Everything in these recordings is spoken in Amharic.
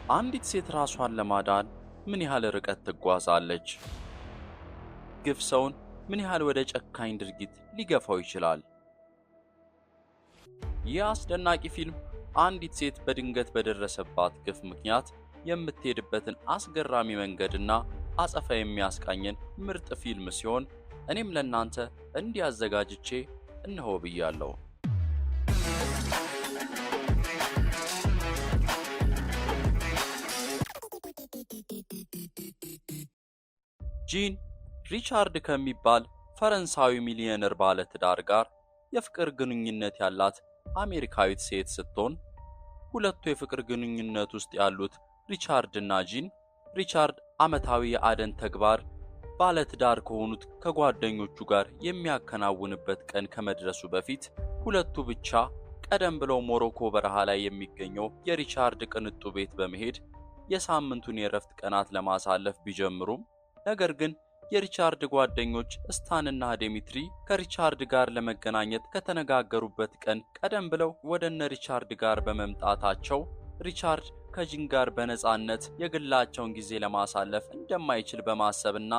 አንዲት ሴት ራሷን ለማዳን ምን ያህል ርቀት ትጓዛለች? ግፍ ሰውን ምን ያህል ወደ ጨካኝ ድርጊት ሊገፋው ይችላል? ይህ አስደናቂ ፊልም አንዲት ሴት በድንገት በደረሰባት ግፍ ምክንያት የምትሄድበትን አስገራሚ መንገድና አጸፋ የሚያስቃኘን ምርጥ ፊልም ሲሆን እኔም ለእናንተ እንዲያዘጋጅቼ እነሆ ብያለሁ። ጂን ሪቻርድ ከሚባል ፈረንሳዊ ሚሊዮነር ባለትዳር ጋር የፍቅር ግንኙነት ያላት አሜሪካዊት ሴት ስትሆን ሁለቱ የፍቅር ግንኙነት ውስጥ ያሉት ሪቻርድ እና ጂን ሪቻርድ ዓመታዊ የአደን ተግባር ባለትዳር ከሆኑት ከጓደኞቹ ጋር የሚያከናውንበት ቀን ከመድረሱ በፊት ሁለቱ ብቻ ቀደም ብለው ሞሮኮ በረሃ ላይ የሚገኘው የሪቻርድ ቅንጡ ቤት በመሄድ የሳምንቱን የእረፍት ቀናት ለማሳለፍ ቢጀምሩም ነገር ግን የሪቻርድ ጓደኞች ስታንና ዴሚትሪ ከሪቻርድ ጋር ለመገናኘት ከተነጋገሩበት ቀን ቀደም ብለው ወደነ ሪቻርድ ጋር በመምጣታቸው ሪቻርድ ከጂን ጋር በነጻነት የግላቸውን ጊዜ ለማሳለፍ እንደማይችል በማሰብና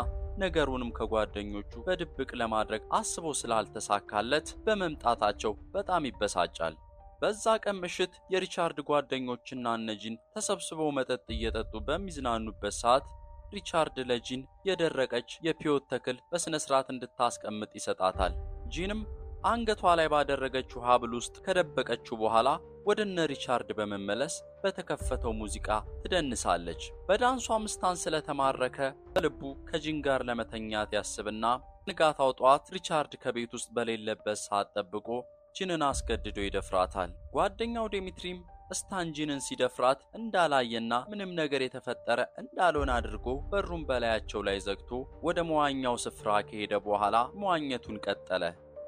ነገሩንም ከጓደኞቹ በድብቅ ለማድረግ አስቦ ስላልተሳካለት በመምጣታቸው በጣም ይበሳጫል። በዛ ቀን ምሽት የሪቻርድ ጓደኞችና እነ ጂን ተሰብስበው መጠጥ እየጠጡ በሚዝናኑበት ሰዓት ሪቻርድ ለጂን የደረቀች የፒዮት ተክል በስነ ስርዓት እንድታስቀምጥ ይሰጣታል። ጂንም አንገቷ ላይ ባደረገችው ሀብል ውስጥ ከደበቀችው በኋላ ወደነ ሪቻርድ በመመለስ በተከፈተው ሙዚቃ ትደንሳለች። በዳንሷም ስታን ስለተማረከ በልቡ ከጂን ጋር ለመተኛት ያስብና ንጋታው ጠዋት ሪቻርድ ከቤት ውስጥ በሌለበት ሰዓት ጠብቆ ጂንን አስገድዶ ይደፍራታል። ጓደኛው ዴሚትሪም ስታን ጂንን ሲደፍራት እንዳላየና ምንም ነገር የተፈጠረ እንዳልሆነ አድርጎ በሩን በላያቸው ላይ ዘግቶ ወደ መዋኛው ስፍራ ከሄደ በኋላ መዋኘቱን ቀጠለ።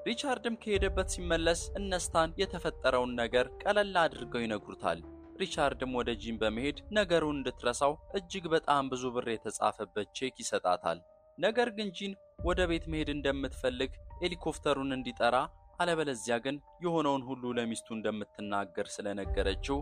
ሪቻርድም ከሄደበት ሲመለስ እነስታን የተፈጠረውን ነገር ቀለል አድርገው ይነግሩታል። ሪቻርድም ወደ ጂን በመሄድ ነገሩን እንድትረሳው እጅግ በጣም ብዙ ብር የተጻፈበት ቼክ ይሰጣታል። ነገር ግን ጂን ወደ ቤት መሄድ እንደምትፈልግ ሄሊኮፕተሩን እንዲጠራ አለበለዚያ ግን የሆነውን ሁሉ ለሚስቱ እንደምትናገር ስለነገረችው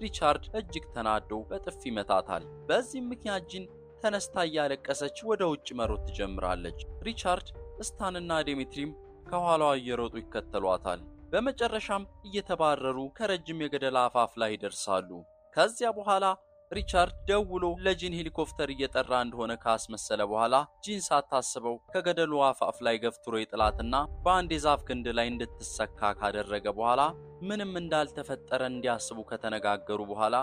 ሪቻርድ እጅግ ተናዶ በጥፊ መታታል። በዚህም ምክንያት ጂን ተነስታ እያለቀሰች ወደ ውጭ መሮጥ ትጀምራለች። ሪቻርድ ስታንና ዴሚትሪም ከኋላዋ እየሮጡ ይከተሏታል። በመጨረሻም እየተባረሩ ከረጅም የገደል አፋፍ ላይ ይደርሳሉ። ከዚያ በኋላ ሪቻርድ ደውሎ ለጂን ሄሊኮፕተር እየጠራ እንደሆነ ካስመሰለ በኋላ ጂን ሳታስበው ከገደሉ አፋፍ ላይ ገፍትሮ ይጥላትና በአንድ የዛፍ ግንድ ላይ እንድትሰካ ካደረገ በኋላ ምንም እንዳልተፈጠረ እንዲያስቡ ከተነጋገሩ በኋላ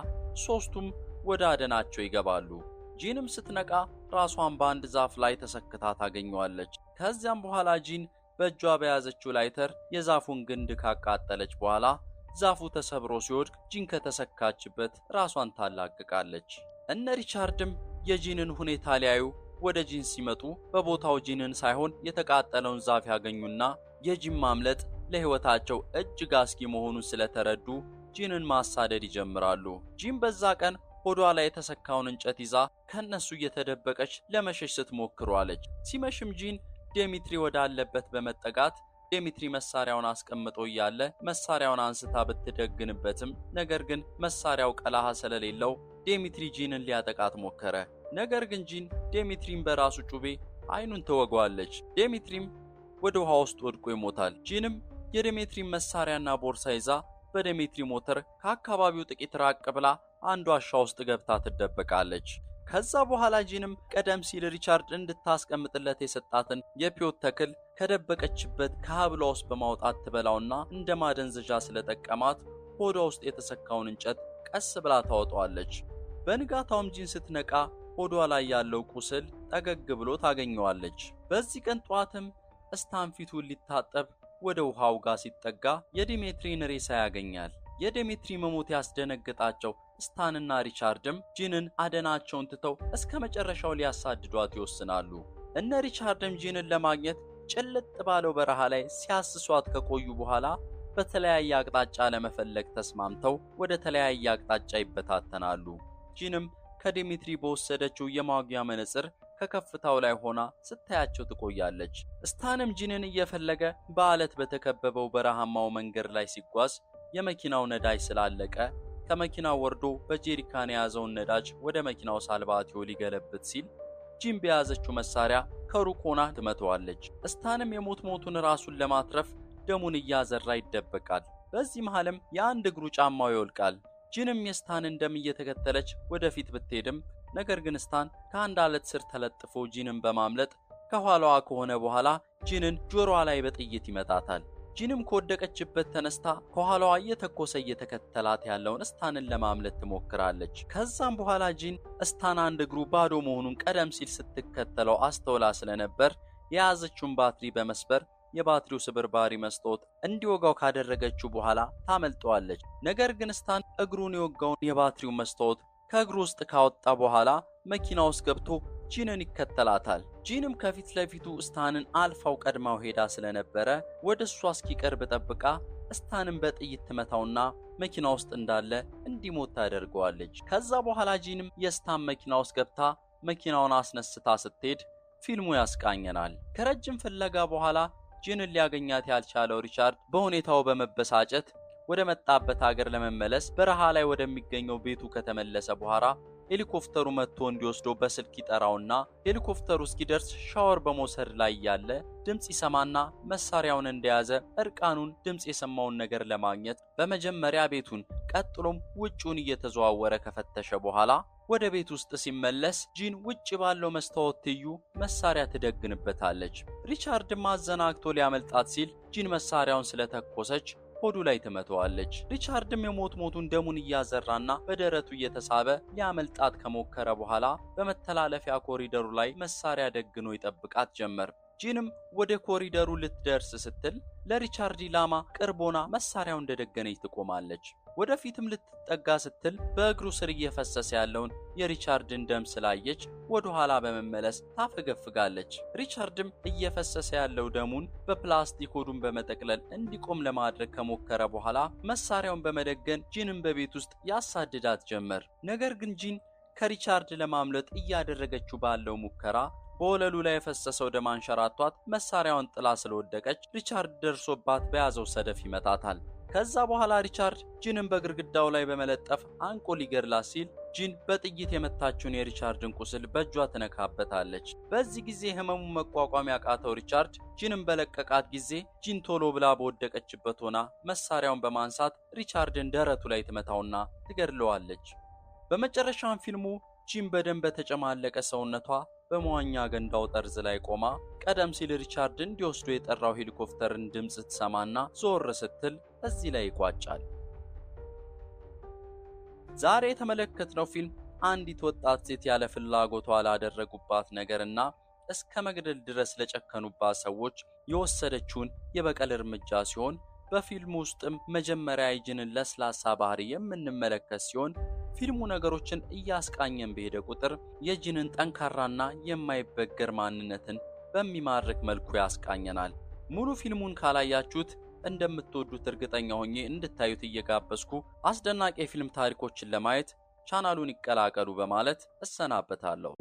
ሶስቱም ወደ አደናቸው ይገባሉ። ጂንም ስትነቃ ራሷን በአንድ ዛፍ ላይ ተሰክታ ታገኘዋለች። ከዚያም በኋላ ጂን በእጇ በያዘችው ላይተር የዛፉን ግንድ ካቃጠለች በኋላ ዛፉ ተሰብሮ ሲወድቅ ጂን ከተሰካችበት ራሷን ታላቅቃለች። እነ ሪቻርድም የጂንን ሁኔታ ሊያዩ ወደ ጂን ሲመጡ በቦታው ጂንን ሳይሆን የተቃጠለውን ዛፍ ያገኙና የጂን ማምለጥ ለሕይወታቸው እጅግ አስጊ መሆኑን ስለተረዱ ጂንን ማሳደድ ይጀምራሉ። ጂን በዛ ቀን ሆዷ ላይ የተሰካውን እንጨት ይዛ ከነሱ እየተደበቀች ለመሸሽ ስትሞክሯለች። ሲመሽም ጂን ዴሚትሪ ወዳለበት በመጠጋት ዴሚትሪ መሳሪያውን አስቀምጦ እያለ መሳሪያውን አንስታ ብትደግንበትም ነገር ግን መሳሪያው ቀላሃ ስለሌለው ዴሚትሪ ጂንን ሊያጠቃት ሞከረ። ነገር ግን ጂን ዴሚትሪን በራሱ ጩቤ አይኑን ተወጓለች። ዴሚትሪም ወደ ውሃ ውስጥ ወድቆ ይሞታል። ጂንም የዴሚትሪን መሳሪያና ቦርሳ ይዛ በዴሚትሪ ሞተር ከአካባቢው ጥቂት ራቅ ብላ አንድ ዋሻ ውስጥ ገብታ ትደበቃለች። ከዛ በኋላ ጂንም ቀደም ሲል ሪቻርድ እንድታስቀምጥለት የሰጣትን የፒዮት ተክል ከደበቀችበት ከሀብሏ ውስጥ በማውጣት ትበላውና እንደ ማደንዘዣ ስለጠቀማት ሆዷ ውስጥ የተሰካውን እንጨት ቀስ ብላ ታወጣዋለች። በንጋታውም ጂን ስትነቃ ሆዷ ላይ ያለው ቁስል ጠገግ ብሎ ታገኘዋለች። በዚህ ቀን ጠዋትም ስታን ፊቱን ሊታጠብ ወደ ውሃው ጋር ሲጠጋ የዲሜትሪን ሬሳ ያገኛል። የዲሜትሪ መሞት ያስደነግጣቸው ስታንና ሪቻርድም ጂንን አደናቸውን ትተው እስከ መጨረሻው ሊያሳድዷት ይወስናሉ። እነ ሪቻርድም ጂንን ለማግኘት ጭልጥ ባለው በረሃ ላይ ሲያስሷት ከቆዩ በኋላ በተለያየ አቅጣጫ ለመፈለግ ተስማምተው ወደ ተለያየ አቅጣጫ ይበታተናሉ። ጂንም ከዲሜትሪ በወሰደችው የማጉያ መነጽር ከከፍታው ላይ ሆና ስታያቸው ትቆያለች። ስታንም ጂንን እየፈለገ በአለት በተከበበው በረሃማው መንገድ ላይ ሲጓዝ የመኪናው ነዳጅ ስላለቀ ከመኪናው ወርዶ በጄሪካን የያዘውን ነዳጅ ወደ መኪናው ሳልባቲዮ ሊገለብጥ ሲል ጂን በያዘችው መሳሪያ ከሩቅ ሆና ትመታዋለች። ስታንም የሞቱን ራሱን ለማትረፍ ደሙን እያዘራ ይደበቃል። በዚህ መሃልም የአንድ እግሩ ጫማው ይወልቃል። ጂንም የስታንን ደም እየተከተለች ወደፊት ብትሄድም ነገር ግን ስታን ከአንድ አለት ስር ተለጥፎ ጂንን በማምለጥ ከኋላዋ ከሆነ በኋላ ጂንን ጆሮዋ ላይ በጥይት ይመታታል። ጂንም ከወደቀችበት ተነስታ ከኋላዋ እየተከተላት ያለውን ስታንን ለማምለጥ ትሞክራለች። ከዛም በኋላ ጂን ስታን አንድ እግሩ ባዶ መሆኑን ቀደም ሲል ስትከተለው አስተውላ ስለነበር የያዘችውን ባትሪ በመስበር የባትሪው ስብርባሪ መስታወት እንዲወጋው ካደረገችው በኋላ ታመልጠዋለች። ነገር ግን ስታን እግሩን የወጋውን የባትሪው መስታወት ከእግሩ ውስጥ ካወጣ በኋላ መኪና ውስጥ ገብቶ ጂንን ይከተላታል። ጂንም ከፊት ለፊቱ ስታንን አልፋው ቀድማው ሄዳ ስለነበረ ወደ እሷ እስኪቀርብ ጠብቃ ስታንን በጥይት ትመታውና መኪና ውስጥ እንዳለ እንዲሞት ታደርገዋለች። ከዛ በኋላ ጂንም የስታን መኪና ውስጥ ገብታ መኪናውን አስነስታ ስትሄድ ፊልሙ ያስቃኘናል። ከረጅም ፍለጋ በኋላ ጂንን ሊያገኛት ያልቻለው ሪቻርድ በሁኔታው በመበሳጨት ወደ መጣበት ሀገር ለመመለስ በረሃ ላይ ወደሚገኘው ቤቱ ከተመለሰ በኋላ ሄሊኮፕተሩ መጥቶ እንዲወስደው በስልክ ይጠራውና ሄሊኮፕተሩ እስኪደርስ ሻወር በመውሰድ ላይ ያለ ድምጽ ይሰማና መሳሪያውን እንደያዘ እርቃኑን ድምጽ የሰማውን ነገር ለማግኘት በመጀመሪያ ቤቱን ቀጥሎም ውጪውን እየተዘዋወረ ከፈተሸ በኋላ ወደ ቤት ውስጥ ሲመለስ ጂን ውጪ ባለው መስታወት ትዩ መሳሪያ ትደግንበታለች። ሪቻርድም አዘናግቶ ሊያመልጣት ሲል ጂን መሳሪያውን ስለተኮሰች ሆዱ ላይ ትመታዋለች። ሪቻርድም የሞቱን ደሙን እያዘራና በደረቱ እየተሳበ ሊያመልጣት ከሞከረ በኋላ በመተላለፊያ ኮሪደሩ ላይ መሳሪያ ደግኖ ይጠብቃት ጀመር። ጂንም ወደ ኮሪደሩ ልትደርስ ስትል ለሪቻርድ ኢላማ ቅርቦና መሳሪያው እንደደገነች ትቆማለች። ወደፊትም ልትጠጋ ስትል በእግሩ ስር እየፈሰሰ ያለውን የሪቻርድን ደም ስላየች ወደ ኋላ በመመለስ ታፈገፍጋለች። ሪቻርድም እየፈሰሰ ያለው ደሙን በፕላስቲክ ሆዱን በመጠቅለል እንዲቆም ለማድረግ ከሞከረ በኋላ መሳሪያውን በመደገን ጂንን በቤት ውስጥ ያሳድዳት ጀመር። ነገር ግን ጂን ከሪቻርድ ለማምለጥ እያደረገችው ባለው ሙከራ በወለሉ ላይ የፈሰሰው ደም አንሸራቷት መሳሪያውን ጥላ ስለወደቀች ሪቻርድ ደርሶባት በያዘው ሰደፍ ይመታታል። ከዛ በኋላ ሪቻርድ ጂንን በግድግዳው ላይ በመለጠፍ አንቆ ሊገድላት ሲል ጂን በጥይት የመታችውን የሪቻርድን ቁስል በእጇ ትነካበታለች። በዚህ ጊዜ ህመሙን መቋቋም ያቃተው ሪቻርድ ጂንን በለቀቃት ጊዜ ጂን ቶሎ ብላ በወደቀችበት ሆና መሳሪያውን በማንሳት ሪቻርድን ደረቱ ላይ ትመታውና ትገድለዋለች። በመጨረሻም ፊልሙ ጂን በደም በተጨማለቀ ሰውነቷ በመዋኛ ገንዳው ጠርዝ ላይ ቆማ ቀደም ሲል ሪቻርድ እንዲወስዶ የጠራው ሄሊኮፕተርን ድምጽ ትሰማና ዞር ስትል እዚህ ላይ ይቋጫል። ዛሬ የተመለከትነው ፊልም አንዲት ወጣት ሴት ያለ ፍላጎቷ ላደረጉባት ነገርና እስከ መግደል ድረስ ለጨከኑባት ሰዎች የወሰደችውን የበቀል እርምጃ ሲሆን በፊልሙ ውስጥም መጀመሪያ የጂንን ለስላሳ ባህሪ የምንመለከት ሲሆን ፊልሙ ነገሮችን እያስቃኘን በሄደ ቁጥር የጂንን ጠንካራና የማይበገር ማንነትን በሚማርክ መልኩ ያስቃኘናል። ሙሉ ፊልሙን ካላያችሁት እንደምትወዱት እርግጠኛ ሆኜ እንድታዩት እየጋበዝኩ አስደናቂ የፊልም ታሪኮችን ለማየት ቻናሉን ይቀላቀሉ በማለት እሰናበታለሁ።